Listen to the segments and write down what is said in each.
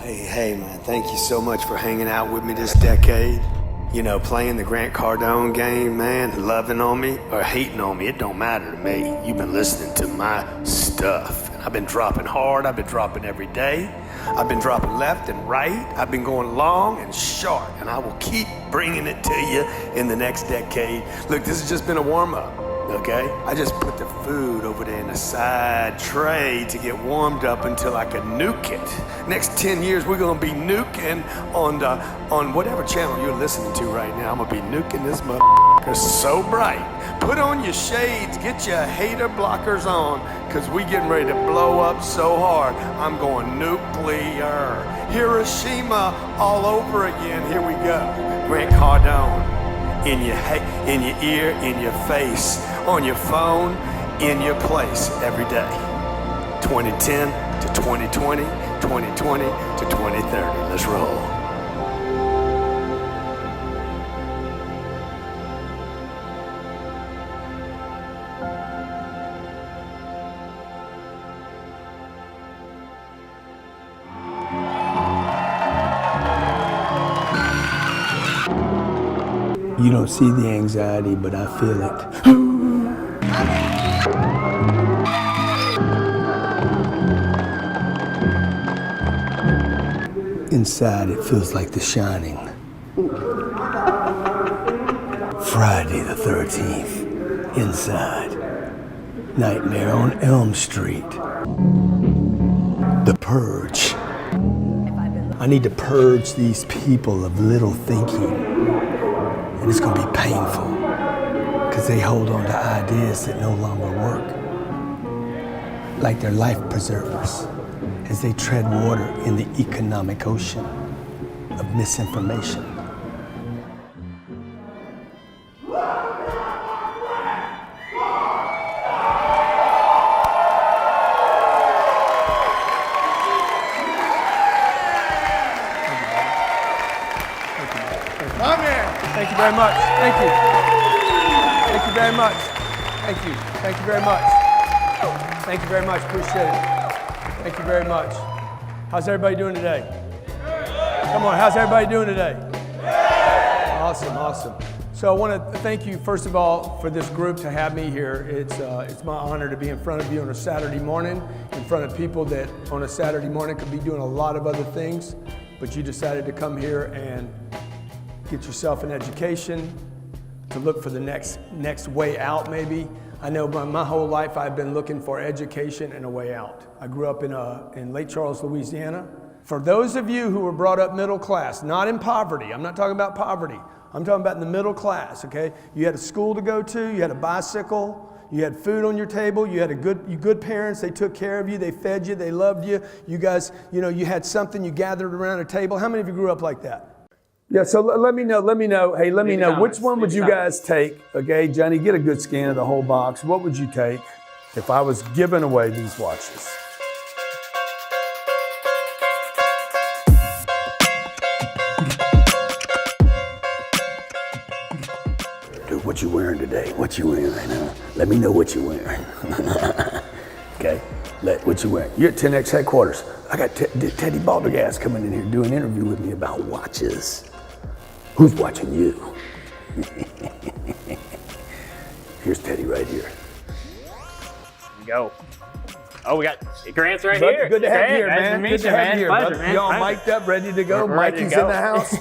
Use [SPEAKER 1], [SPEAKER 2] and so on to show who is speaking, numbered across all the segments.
[SPEAKER 1] Hey, man, thank you so much for hanging out with me this decade. You know, playing the Grant Cardone game, man, loving on me or hating on me, it don't matter to me. You've been listening to my stuff. I've been dropping hard, I've been dropping every day. I've been dropping left and right. I've been going long and short, and I will keep bringing it to you in the next decade. Look, this has just been a warm-up, okay? I just put the food over there in a side tray to get warmed up until I can nuke it. Next 10 years, we're gonna be nuking on whatever channel you're listening to right now. I'm gonna be nuking this motherfucker so bright. Put on your shades, get your hater blockers on, cause we getting ready to blow up so hard. I'm going nuclear. Hiroshima all over again. Here we go. Grant Cardone. In your ear, in your face, on your phone, in your place every day. 2010 to 2020, 2020 to 2030. Let's roll.
[SPEAKER 2] You don't see the anxiety, but I feel it. Inside, it feels like The Shining. Friday the 13th, inside. Nightmare on Elm Street. The Purge. I need to purge these people of little thinking. And it's gonna be painful because they hold on to ideas that no longer work. Like they're life preservers as they tread water in the economic ocean of misinformation.
[SPEAKER 3] Thank you very much. Thank you. Thank you very much. Thank you. Thank you very much. Thank you very much. Appreciate it. Thank you very much. How's everybody doing today? Come on, how's everybody doing today? Awesome, awesome. So I want to thank you, first of all, for this group to have me here. It's my honor to be in front of you on a Saturday morning, in front of people that on a Saturday morning could be doing a lot of other things, but you decided to come here and get yourself an education, to look for the next way out maybe. I know my whole life I've been looking for education and a way out. I grew up in Lake Charles, Louisiana. For those of you who were brought up middle class, not in poverty, I'm not talking about poverty, I'm talking about in the middle class, okay? You had a school to go to, you had a bicycle, you had food on your table, you had good parents, they took care of you, they fed you, they loved you. You guys, you had something, you gathered around a table. How many of you grew up like that? Yeah, so let me know. Hey, let me know. Which one would you guys take? Okay, Johnny, get a good scan of the whole box. What would you take if I was giving away these watches? Dude, what you wearing today? What you wearing right now? Let me know what you're wearing. Okay, what you wearing? You're at 10X headquarters. I got Teddy Baldergas coming in here doing an interview with me about watches. Who's watching you? Here's Teddy right here.
[SPEAKER 4] Go. Oh, we got Grant's right here.
[SPEAKER 3] Good to have you here,
[SPEAKER 4] nice
[SPEAKER 3] man.
[SPEAKER 4] To meet
[SPEAKER 3] Good to
[SPEAKER 4] you,
[SPEAKER 3] have
[SPEAKER 4] man.
[SPEAKER 3] you here,
[SPEAKER 4] Pleasure,
[SPEAKER 3] brother.
[SPEAKER 4] man.
[SPEAKER 3] Y'all
[SPEAKER 4] Pleasure.
[SPEAKER 3] mic'd up, ready to go.
[SPEAKER 4] We're ready
[SPEAKER 3] Mikey's
[SPEAKER 4] to
[SPEAKER 3] in
[SPEAKER 4] go.
[SPEAKER 3] the house.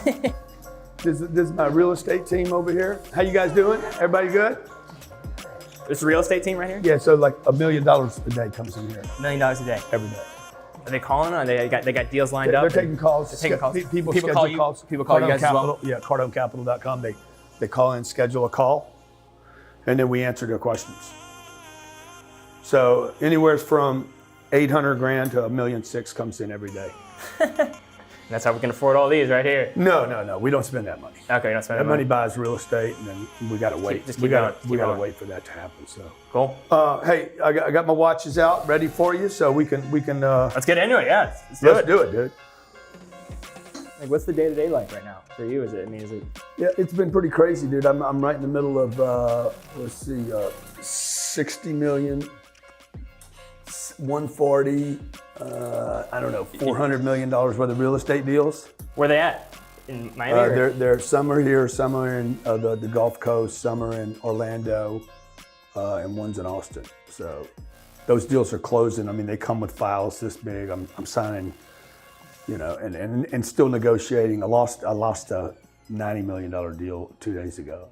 [SPEAKER 3] This is my real estate team over here. How you guys doing? Everybody good?
[SPEAKER 4] This is the real estate team right here?
[SPEAKER 3] Yeah, so like $1 million a day comes in here.
[SPEAKER 4] $1 million a day.
[SPEAKER 3] Every day.
[SPEAKER 4] Are they calling or they got deals lined
[SPEAKER 3] They're
[SPEAKER 4] up?
[SPEAKER 3] taking calls.
[SPEAKER 4] They're taking calls.
[SPEAKER 3] People schedule
[SPEAKER 4] call you.
[SPEAKER 3] calls.
[SPEAKER 4] People call you guys as well?
[SPEAKER 3] Yeah, CardoneCapital.com. They call in, schedule a call, and then we answer their questions. So anywhere from 800 grand to $1.6 million comes in every day.
[SPEAKER 4] That's how we can afford all these right here.
[SPEAKER 3] No. We don't spend that money.
[SPEAKER 4] Okay, you're not spending
[SPEAKER 3] That money buys real estate, and then we gotta wait.
[SPEAKER 4] Just
[SPEAKER 3] we
[SPEAKER 4] keep
[SPEAKER 3] gotta
[SPEAKER 4] going.
[SPEAKER 3] wait for that to happen. So
[SPEAKER 4] Cool.
[SPEAKER 3] Hey, I got my watches out ready for you, so we can.
[SPEAKER 4] Let's get into it. Yeah,
[SPEAKER 3] Let's do it, dude.
[SPEAKER 4] Like, what's the day-to-day like right now for you? Is it?
[SPEAKER 3] Yeah, it's been pretty crazy, dude. I'm right in the middle of 60 million
[SPEAKER 2] 140, $400 million worth of real estate deals.
[SPEAKER 4] Where they at? In Miami?
[SPEAKER 2] They're some are here, some are in the Gulf Coast, some are in Orlando, and one's in Austin. So those deals are closing. I mean, they come with files this big. I'm signing, and still negotiating. I lost a $90 million deal 2 days ago.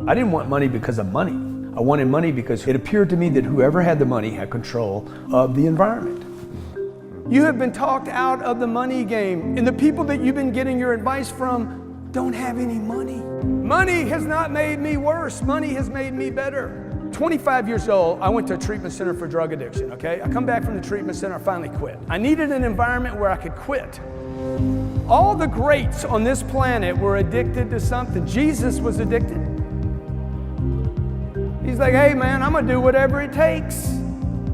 [SPEAKER 2] I didn't want money because of money. I wanted money because it appeared to me that whoever had the money had control of the environment.
[SPEAKER 3] You have been talked out of the money game, and the people that you've been getting your advice from don't have any money. Money has not made me worse. Money has made me better. 25 years old, I went to a treatment center for drug addiction, okay? I come back from the treatment center, I finally quit. I needed an environment where I could quit. All the greats on this planet were addicted to something. Jesus was addicted. He's like, hey man, I'm gonna do whatever it takes.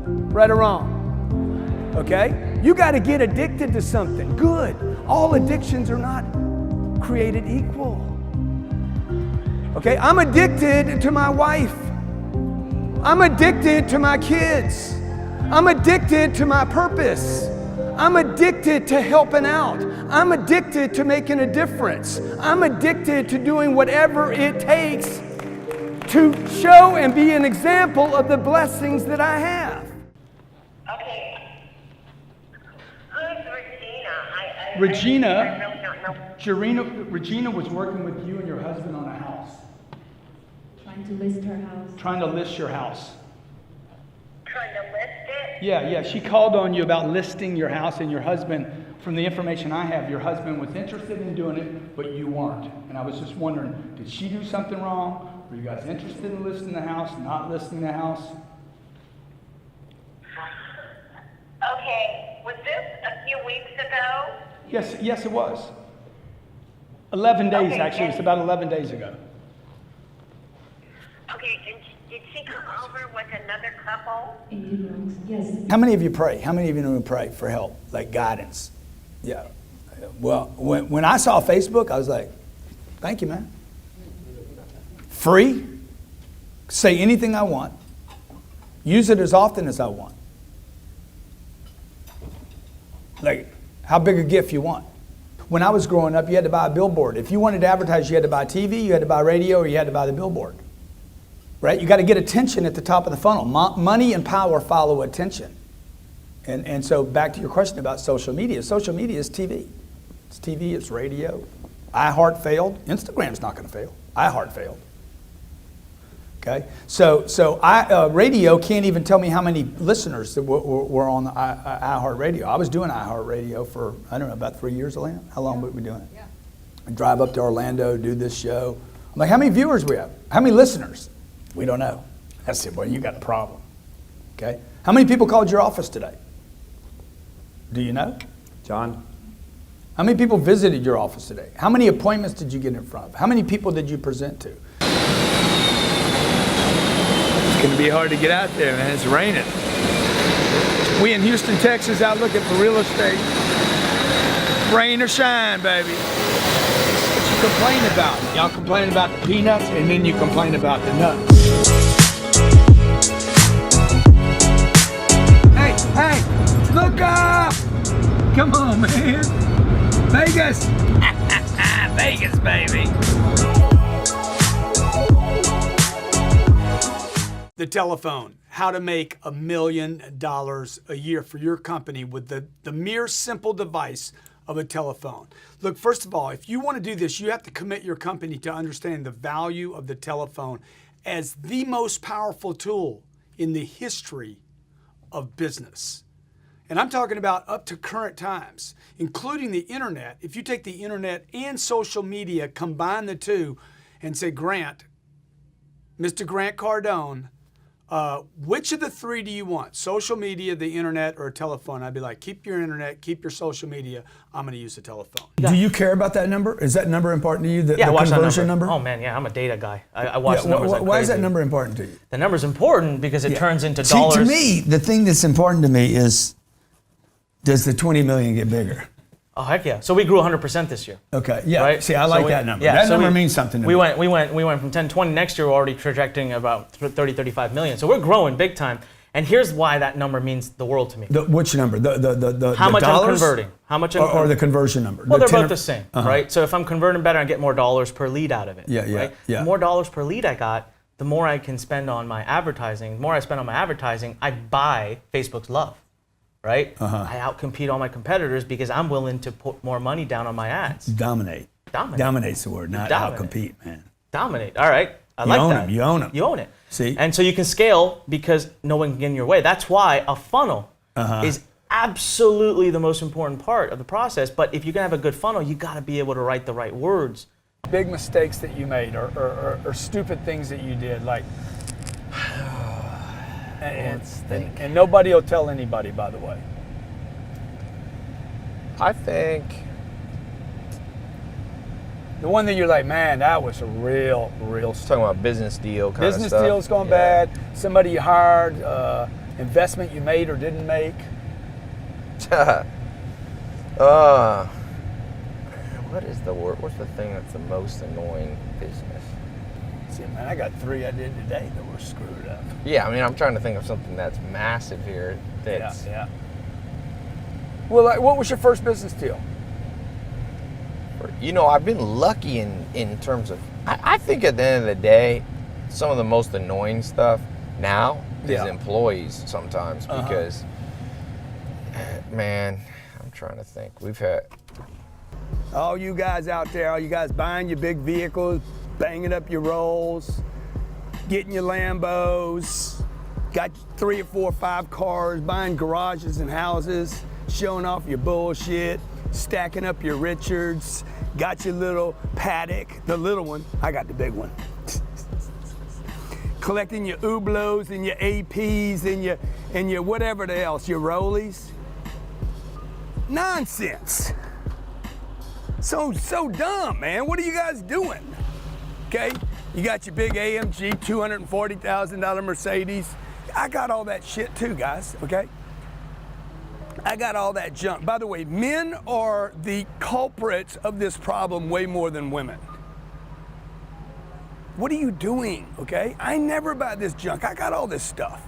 [SPEAKER 3] Right or wrong, okay? You gotta get addicted to something. Good. All addictions are not created equal. Okay, I'm addicted to my wife. I'm addicted to my kids. I'm addicted to my purpose. I'm addicted to helping out. I'm addicted to making a difference. I'm addicted to doing whatever it takes to show and be an example of the blessings that I have.
[SPEAKER 5] Okay. Who's Regina?
[SPEAKER 3] Regina was working with you and your husband on a house.
[SPEAKER 6] Trying to list her house.
[SPEAKER 3] Trying to list your house.
[SPEAKER 5] Trying to list it?
[SPEAKER 3] Yeah. She called on you about listing your house, and your husband, from the information I have, your husband was interested in doing it, but you weren't. And I was just wondering, did she do something wrong? Were you guys interested in listing the house, not listing the house?
[SPEAKER 5] Okay. Was this a few weeks ago?
[SPEAKER 3] Yes, it was. 11 days,
[SPEAKER 5] Okay,
[SPEAKER 3] actually. It's about 11 days ago.
[SPEAKER 5] Okay, and did she come over with another couple?
[SPEAKER 6] In New York, yes.
[SPEAKER 2] How many of you pray? How many of you know pray for help, like guidance? Yeah. Well, when I saw Facebook, I was like, thank you, man. Free, say anything I want, use it as often as I want. Like, how big a gift you want. When I was growing up, you had to buy a billboard. If you wanted to advertise, you had to buy TV, you had to buy radio, or you had to buy the billboard. Right? You got to get attention at the top of the funnel. Money and power follow attention. And so back to your question about social media. Social media is TV. It's TV, it's radio. iHeart failed. Instagram's not going to fail. iHeart failed. Okay? So radio can't even tell me how many listeners that were on the iHeart Radio. I was doing iHeart Radio for, I don't know, about 3 years, Elena? How long were we doing it? Yeah. I drive up to Orlando, do this show. I'm like, how many viewers we have? How many listeners? We don't know. I said, well, you got a problem. Okay? How many people called your office today? Do you know?
[SPEAKER 4] John?
[SPEAKER 3] How many people visited your office today? How many appointments did you get in front of? How many people did you present to? It's going to be hard to get out there, man. It's raining. We in Houston, Texas, out looking for real estate. Rain or shine, baby. What you complain about? Y'all complain about the peanuts, and then you complain about the nuts. Hey, look up! Come on, man. Vegas! Vegas, baby. The telephone, how to make $1 million a year for your company with the mere simple device of a telephone. Look, first of all, if you want to do this, you have to commit your company to understanding the value of the telephone as the most powerful tool in the history of business. And I'm talking about up to current times, including the internet. If you take the internet and social media, combine the two, and say, Grant, Mr. Grant Cardone, which of the three do you want? Social media, the internet, or a telephone? I'd be like, keep your internet, keep your social media. I'm going to use the telephone.
[SPEAKER 2] Do you care about that number? Is that number important to you? The
[SPEAKER 7] watch
[SPEAKER 2] conversion
[SPEAKER 7] that
[SPEAKER 2] number?
[SPEAKER 7] Oh man, yeah, I'm a data guy. I watch the numbers like
[SPEAKER 2] Why is
[SPEAKER 7] crazy.
[SPEAKER 2] that number important to you?
[SPEAKER 7] The number's important because it turns into dollars.
[SPEAKER 2] To me, the thing that's important to me is, does the 20 million get bigger?
[SPEAKER 7] Oh heck yeah! So we grew 100% this year.
[SPEAKER 2] Okay, yeah.
[SPEAKER 7] Right?
[SPEAKER 2] See, I like that number.
[SPEAKER 7] Yeah,
[SPEAKER 2] that
[SPEAKER 7] so
[SPEAKER 2] number means something to me.
[SPEAKER 7] We went from 10, 20. Next year, we're already projecting about 30, 35 million. So we're growing big time. And here's why that number means the world to me.
[SPEAKER 2] Which number? The
[SPEAKER 7] How much I'm
[SPEAKER 2] dollars?
[SPEAKER 7] converting? How much I'm
[SPEAKER 2] Or the conversion number?
[SPEAKER 7] Well,
[SPEAKER 2] The
[SPEAKER 7] they're
[SPEAKER 2] 10
[SPEAKER 7] both the same, right? So if I'm converting better, I get more dollars per lead out of it.
[SPEAKER 2] Yeah, yeah,
[SPEAKER 7] right?
[SPEAKER 2] yeah.
[SPEAKER 7] The more dollars per lead I got, the more I can spend on my advertising. The more I spend on my advertising, I buy Facebook's love, right? I outcompete all my competitors because I'm willing to put more money down on my ads.
[SPEAKER 2] Dominate.
[SPEAKER 7] Dominate.
[SPEAKER 2] Dominate's the word, not
[SPEAKER 7] Dominate.
[SPEAKER 2] outcompete, man.
[SPEAKER 7] Dominate. All right. I like
[SPEAKER 2] own
[SPEAKER 7] that.
[SPEAKER 2] 'em, you own 'em.
[SPEAKER 7] You own it.
[SPEAKER 2] See?
[SPEAKER 7] And so you can scale because no one can get in your way. That's why a funnel is absolutely the most important part of the process. But if you're going to have a good funnel, you got to be able to write the right words.
[SPEAKER 3] Big mistakes that you made or stupid things that you did, like, and nobody will tell anybody, by the way.
[SPEAKER 8] I think
[SPEAKER 3] The one that you're like, man, that was a real
[SPEAKER 8] talking about business deal kind of
[SPEAKER 3] business
[SPEAKER 8] stuff.
[SPEAKER 3] deal's going bad. Somebody you hired, investment you made or didn't make.
[SPEAKER 8] What is the word? What's the thing that's the most annoying business?
[SPEAKER 3] See, man, I got 3 I did today that were screwed up.
[SPEAKER 8] Yeah, I mean, I'm trying to think of something that's massive here. That's
[SPEAKER 3] Yeah. Well, like, what was your first business deal?
[SPEAKER 8] You know, I've been lucky in terms of, I think at the end of the day, some of the most annoying stuff now is employees sometimes because, man, I'm trying to think. We've had...
[SPEAKER 2] All you guys out there, all you guys buying your big vehicles, banging up your rolls, getting your Lambos, got 3 or 4 or 5 cars, buying garages and houses, showing off your bullshit, stacking up your Richards, got your little paddock, the little one, I got the big one. Collecting your Hublots and your APs and your whatever else, your Rollies. Nonsense. So dumb, man. What are you guys doing? Okay? You got your big AMG, $240,000 Mercedes. I got all that shit too, guys, okay? I got all that junk. By the way, men are the culprits of this problem way more than women. What are you doing, okay? I never buy this junk. I got all this stuff.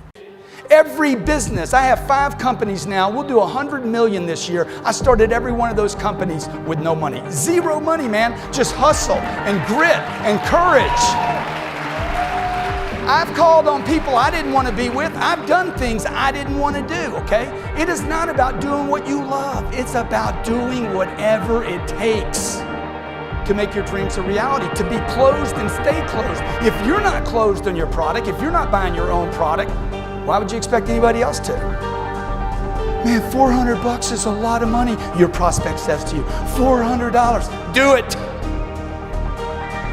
[SPEAKER 2] Every business, I have 5 companies now. We'll do 100 million this year. I started every one of those companies with no money. 0 money, man. Just hustle and grit and courage. I've called on people I didn't want to be with. I've done things I didn't want to do, okay? It is not about doing what you love. It's about doing whatever it takes to make your dreams a reality, to be closed and stay closed. If you're not closed on your product, if you're not buying your own product, why would you expect anybody else to? Man, $400 is a lot of money. Your prospect says to you, $400, do it.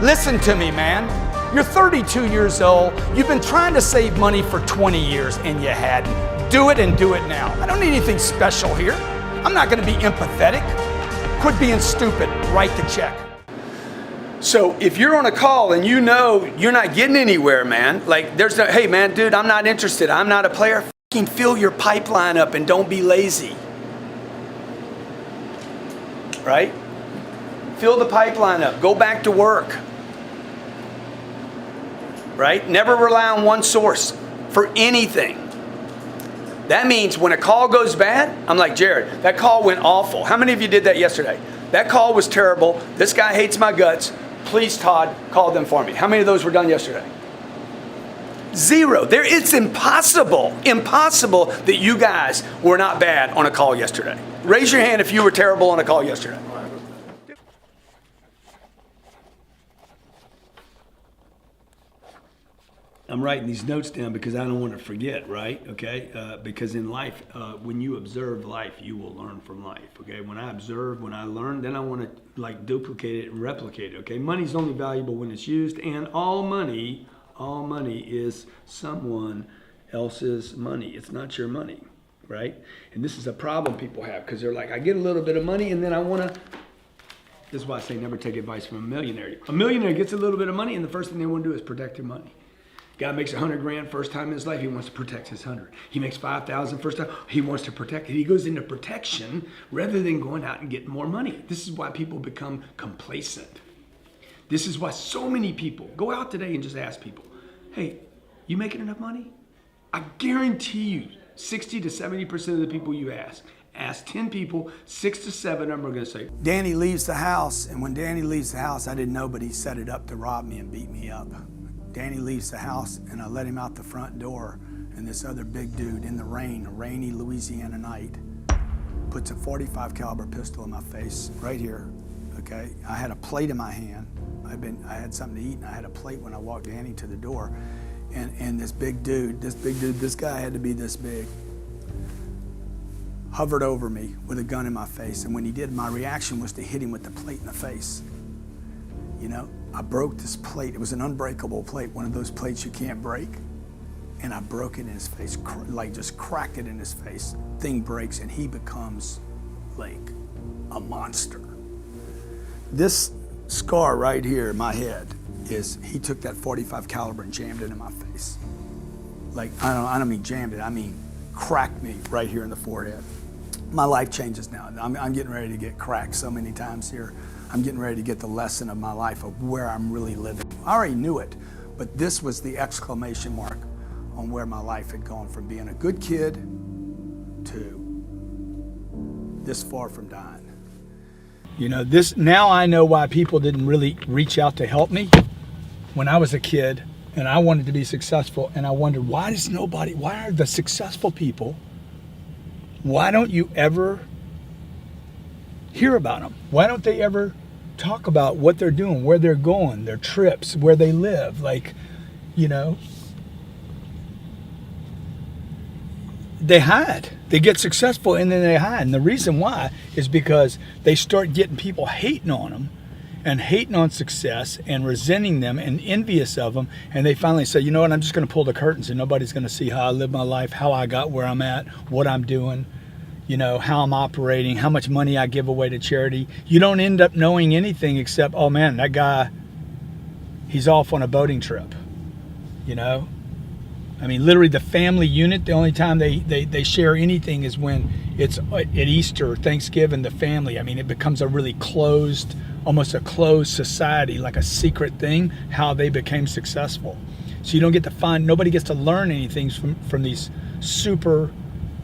[SPEAKER 2] Listen to me, man. You're 32 years old. You've been trying to save money for 20 years and you hadn't. Do it and do it now. I don't need anything special here. I'm not gonna be empathetic. Quit being stupid, write the check. So if you're on a call and you know you're not getting anywhere, man, like there's no, hey man, dude, I'm not interested. I'm not a player. Fucking fill your pipeline up and don't be lazy. Right? Fill the pipeline up. Go back to work. Right? Never rely on one source for anything. That means when a call goes bad, I'm like, Jared, that call went awful. How many of you did that yesterday? That call was terrible. This guy hates my guts. Please, Todd, call them for me. How many of those were done yesterday? 0. It's impossible that you guys were not bad on a call yesterday. Raise your hand if you were terrible on a call yesterday. I'm writing these notes down because I don't want to forget, right? Okay? Because in life, when you observe life, you will learn from life, okay? When I observe, when I learn, then I want to like duplicate it and replicate it, okay? Money's only valuable when it's used, and all money is someone else's money. It's not your money, right? And this is a problem people have because they're like, I get a little bit of money and then I want to, this is why I say never take advice from a millionaire. A millionaire gets a little bit of money and the first thing they want to do is protect their money. Guy makes 100 grand first time in his life, he wants to protect his 100. He makes 5,000 first time, he wants to protect it. He goes into protection rather than going out and getting more money. This is why people become complacent. This is why so many people go out today and just ask people, hey, you making enough money? I guarantee you, 60 to 70% of the people you ask 10 people, 6 to 7 of them are gonna say, Danny leaves the house, and when Danny leaves the house, I didn't know, but he set it up to rob me and beat me up. Danny leaves the house, and I let him out the front door, and this other big dude in the rain, a rainy Louisiana night, puts a .45 caliber pistol in my face, right here, okay? I had a plate in my hand. I had something to eat, and I had a plate when I walked Danny to the door. And this guy had to be this big, hovered over me with a gun in my face. And when he did, my reaction was to hit him with the plate in the face. You know, I broke this plate. It was an unbreakable plate, one of those plates you can't break. And I broke it in his face, like just cracked it in his face. Thing breaks, and he becomes like a monster. This scar right here in my head is he took that .45 caliber and jammed it in my face. Like, I don't mean jammed it, I mean cracked me right here in the forehead. My life changes now. I'm getting ready to get cracked so many times here. I'm getting ready to get the lesson of my life of where I'm really living. I already knew it, but this was the exclamation mark on where my life had gone from being a good kid to this far from dying. You know, now I know why people didn't really reach out to help me when I was a kid and I wanted to be successful, and I wondered, why are the successful people, why don't you ever hear about them? Why don't they ever talk about what they're doing, where they're going, their trips, where they live? Like, you know, they hide. They get successful and then they hide. And the reason why is because they start getting people hating on them and hating on success and resenting them and envious of them. And they finally say, you know what, I'm just going to pull the curtains and nobody's going to see how I live my life, how I got where I'm at, what I'm doing, you know, how I'm operating, how much money I give away to charity. You don't end up knowing anything except, oh man, that guy, he's off on a boating trip, you know? I mean, literally the family unit, the only time they share anything is when it's at Easter or Thanksgiving, the family. I mean, it becomes a really closed, almost a closed society, like a secret thing, how they became successful. So you don't get to nobody gets to learn anything from these super,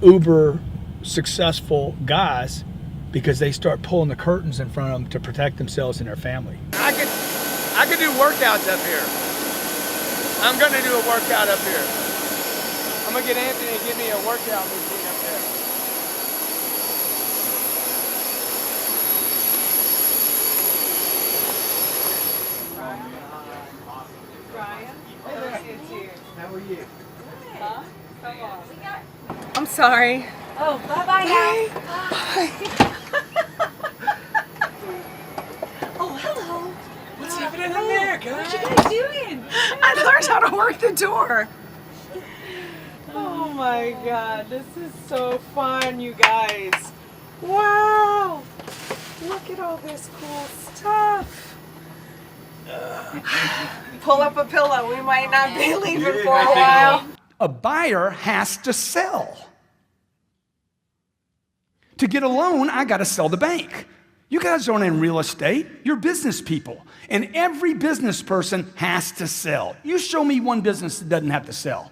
[SPEAKER 2] uber successful guys, because they start pulling the curtains in front of them to protect themselves and their family.
[SPEAKER 3] I could do workouts up here. I'm gonna do a workout up here. I'm gonna get Anthony to give me a workout routine up there.
[SPEAKER 9] Brian,
[SPEAKER 3] How are you?
[SPEAKER 9] huh? Come on. I'm sorry.
[SPEAKER 5] Oh, bye-bye now.
[SPEAKER 9] Oh, hello.
[SPEAKER 3] What's happening in America?
[SPEAKER 9] What you guys doing? I learned how to work the door. Oh my God, this is so fun, you guys. Wow. Look at all this cool stuff. Pull up a pillow. We might not be leaving for a while.
[SPEAKER 2] A buyer has to sell. To get a loan, I got to sell the bank. You guys aren't in real estate. You're business people. And every business person has to sell. You show me one business that doesn't have to sell.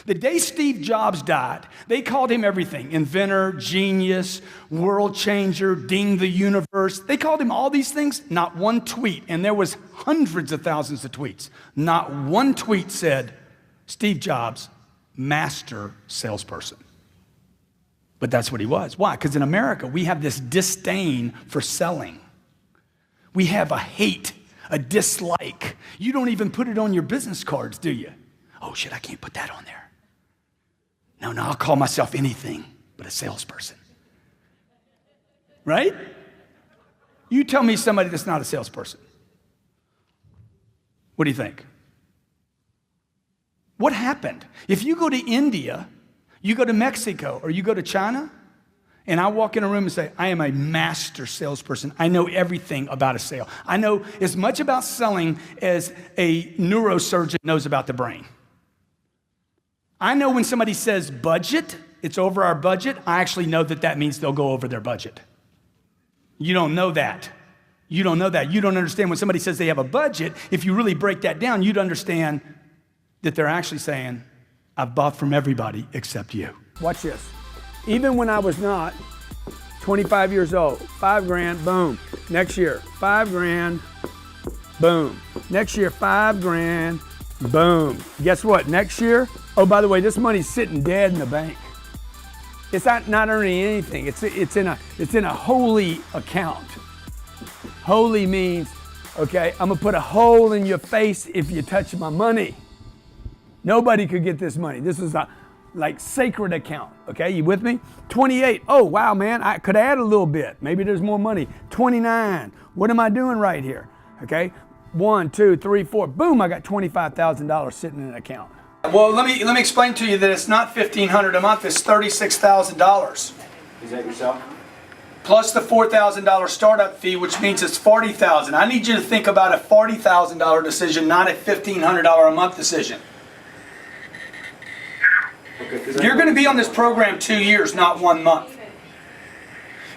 [SPEAKER 2] The day Steve Jobs died, they called him everything. Inventor, genius, world changer, ding the universe. They called him all these things, not one tweet. And there was hundreds of thousands of tweets. Not one tweet said, Steve Jobs, master salesperson. But that's what he was. Why? Because in America, we have this disdain for selling. We have a hate, a dislike. You don't even put it on your business cards, do you? Oh shit, I can't put that on there. No, I'll call myself anything but a salesperson. Right? You tell me somebody that's not a salesperson. What do you think? What happened? If you go to India, you go to Mexico, or you go to China, and I walk in a room and say, I am a master salesperson. I know everything about a sale. I know as much about selling as a neurosurgeon knows about the brain. I know when somebody says budget, it's over our budget, I actually know that means they'll go over their budget. You don't know that. You don't know that. You don't understand when somebody says they have a budget. If you really break that down, you'd understand that they're actually saying, I've bought from everybody except you.
[SPEAKER 3] Watch this. Even when I was not 25 years old, 5 grand, boom. Next year, 5 grand, boom. Next year, 5 grand, boom. Guess what? Next year, oh, by the way, this money's sitting dead in the bank. It's not earning anything. It's in a holy account. Holy means, okay, I'm gonna put a hole in your face if you touch my money. Nobody could get this money. This is a like sacred account, okay? You with me? 28, oh wow, man, I could add a little bit. Maybe there's more money. 29, what am I doing right here? Okay, 1, 2, 3, 4, boom, I got $25,000 sitting in an account. Well, let me explain to you that it's not $1,500 a month, it's $36,000.
[SPEAKER 4] Is that yourself?
[SPEAKER 3] Plus the $4,000 startup fee, which means it's $40,000. I need you to think about a $40,000 decision, not a $1,500 a month decision. You're going to be on this program 2 years, not 1 month.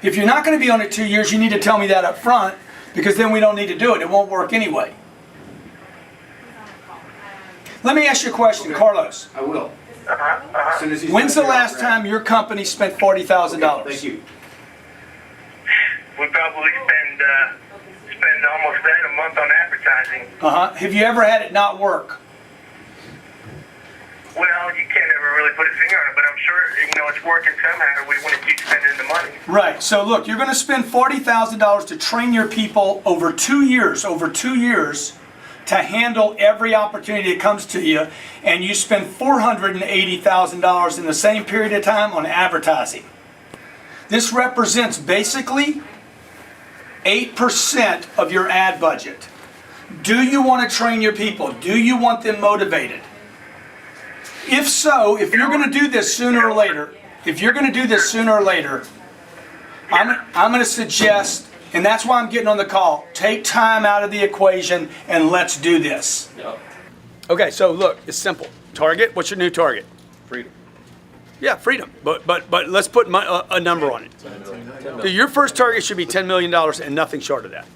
[SPEAKER 3] If you're not going to be on it 2 years, you need to tell me that up front, because then we don't need to do it. It won't work anyway. Let me ask you a question, Carlos.
[SPEAKER 4] I will.
[SPEAKER 5] Uh-huh.
[SPEAKER 3] When's the last time your company spent $40,000?
[SPEAKER 4] Thank you.
[SPEAKER 5] We probably spend almost that a month on advertising.
[SPEAKER 3] Have you ever had it not work?
[SPEAKER 5] Well, you can't ever really put a finger on it, but I'm sure it's working somehow. We want to keep spending the money.
[SPEAKER 3] Right. So look, you're going to spend $40,000 to train your people over 2 years. To handle every opportunity that comes to you, and you spend $480,000 in the same period of time on advertising. This represents basically 8% of your ad budget. Do you want to train your people? Do you want them motivated? If so, if you're going to do this sooner or later, I'm going to suggest, and that's why I'm getting on the call, take time out of the equation and let's do this.
[SPEAKER 4] Yep.
[SPEAKER 3] Okay, so look, it's simple. Target, what's your new target?
[SPEAKER 4] Freedom.
[SPEAKER 3] Yeah, freedom, but let's put a number on it. So your first target should be $10 million and nothing short of that.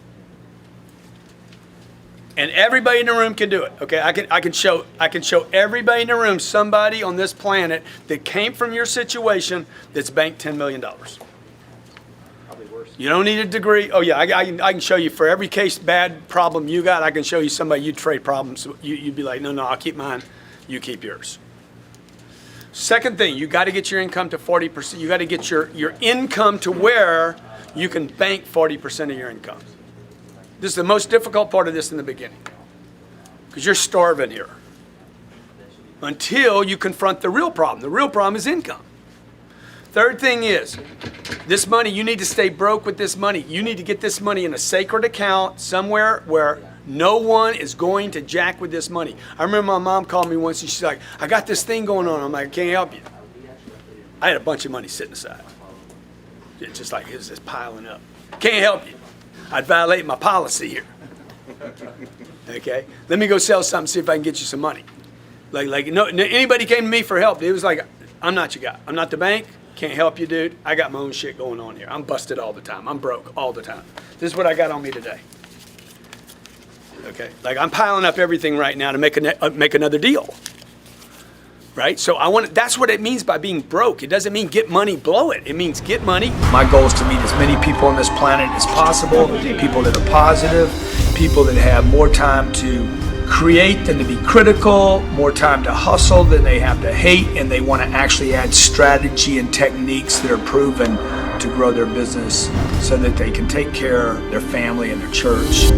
[SPEAKER 3] And everybody in the room can do it. Okay, I can show everybody in the room somebody on this planet that came from your situation that's banked $10 million.
[SPEAKER 4] Probably worse.
[SPEAKER 3] You don't need a degree. Oh yeah, I can show you for every case bad problem you got. I can show you somebody you'd trade problems. You'd be like, no, I'll keep mine. You keep yours. Second thing, you got to get your income to 40%. You got to get your income to where you can bank 40% of your income. This is the most difficult part of this in the beginning, because you're starving here until you confront the real problem. The real problem is income. Third thing is, this money, you need to stay broke with this money. You need to get this money in a sacred account somewhere where no one is going to jack with this money. I remember my mom called me once and she's like, I got this thing going on. I'm like, I can't help you. I had a bunch of money sitting aside. It's just like, it's just piling up. Can't help you. I'd violate my policy here. Okay? Let me go sell something, see if I can get you some money. No, anybody came to me for help, it was like, I'm not your guy. I'm not the bank. Can't help you, dude. I got my own shit going on here. I'm busted all the time. I'm broke all the time. This is what I got on me today. Okay? Like, I'm piling up everything right now to make another deal. Right? So that's what it means by being broke. It doesn't mean get money, blow it. It means get money.
[SPEAKER 10] My goal is to meet as many people on this planet as possible, people that are positive, people that have more time to create than to be critical, more time to hustle than they have to hate, and they want to actually add strategy and techniques that are proven to grow their business so that they can take care of their family and their church.